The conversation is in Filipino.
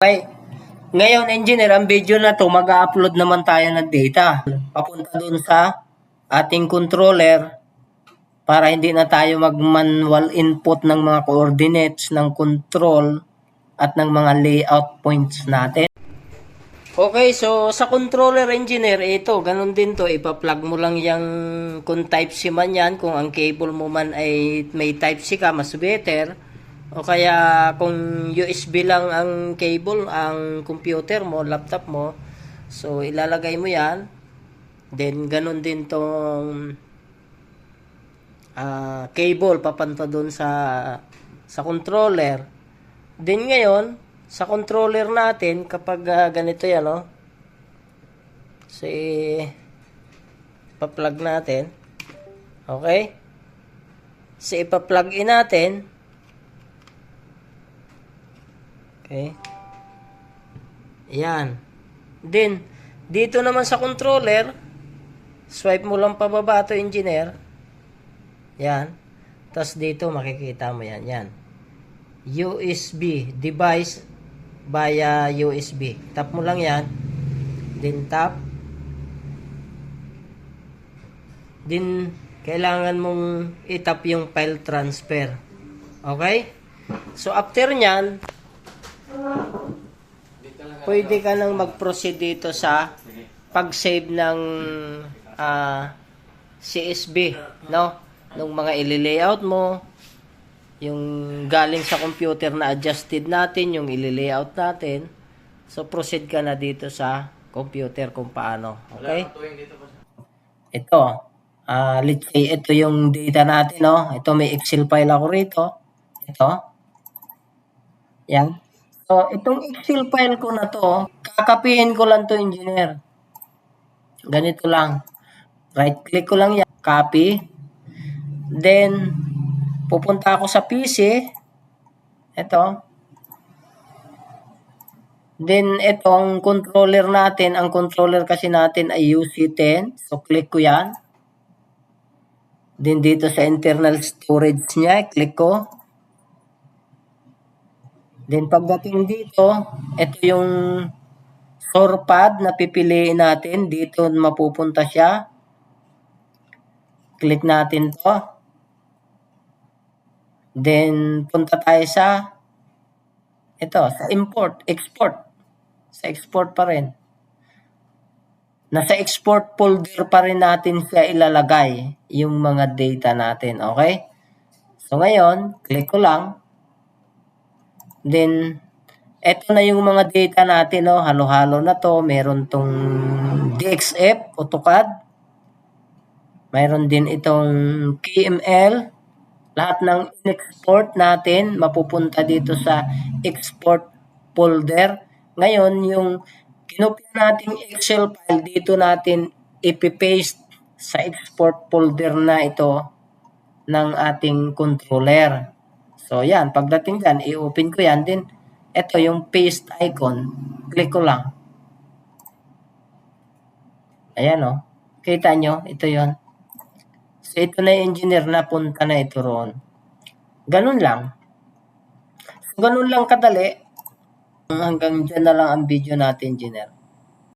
Okay. Ngayon, engineer, ang video na to, mag-upload naman tayo ng data. Papunta dun sa ating controller para hindi na tayo mag-manual input ng mga coordinates ng control at ng mga layout points natin. Okay, so sa controller engineer, ito, ganun din to, ipa-plug mo lang yung kung type C man yan, kung ang cable mo man ay may type C ka, mas better. O kaya kung USB lang ang cable, ang computer mo, laptop mo, so ilalagay mo yan. Then ganun din tong cable papunta doon sa controller. Then ngayon, sa controller natin, kapag ganito yan, no? So, ipa-plug natin. Okay? So, ipa-plug in natin. Okay. Ayan. Then, dito naman sa controller, swipe mo lang pababa ito, engineer. Yan. Tapos dito, makikita mo yan. Yan. USB. Device via USB. Tap mo lang yan. Then, tap. Then, kailangan mong itap yung file transfer. Okay? So, after nyan, pwede ka nang mag-proceed dito sa pag-save ng CSV, no? Nung mga i-layout mo, yung galing sa computer na adjusted natin, yung i-layout natin. So, proceed ka na dito sa computer kung paano. Okay? Ito, let's say, ito yung data natin, no? Ito, may Excel file ako rito. Ito. Yan. So, itong Excel file ko na to, kakapihin ko lang to, engineer. Ganito lang. Right-click ko lang yan. Copy. Then, pupunta ako sa PC. Ito. Then, itong controller natin, ang controller kasi natin ay UC10. So, click ko yan. Then, dito sa internal storage niya, click ko. Then, pagdating dito, ito yung store pad na pipiliin natin. Dito mapupunta siya. Click natin to. Then, punta tayo sa sa import, export. Sa export pa rin. Nasa export folder pa rin natin siya ilalagay yung mga data natin. Okay? So, ngayon, click ko lang. Then, eto na yung mga data natin, no? Halo-halo na to. Meron tong DXF, AutoCAD. Mayroon din itong KML. Lahat ng in-export natin, mapupunta dito sa export folder. Ngayon, yung kinopya nating Excel file, dito natin ipipaste sa export folder na ito ng ating controller. So, yan. Pagdating dyan, i-open ko yan. Then, ito yung paste icon. Click ko lang. Ayan, o. Kita nyo? Ito yon. So, ito na yung engineer na punta na ito roon. Ganun lang. So, ganun lang kadali. Hanggang dyan na lang ang video natin, engineer.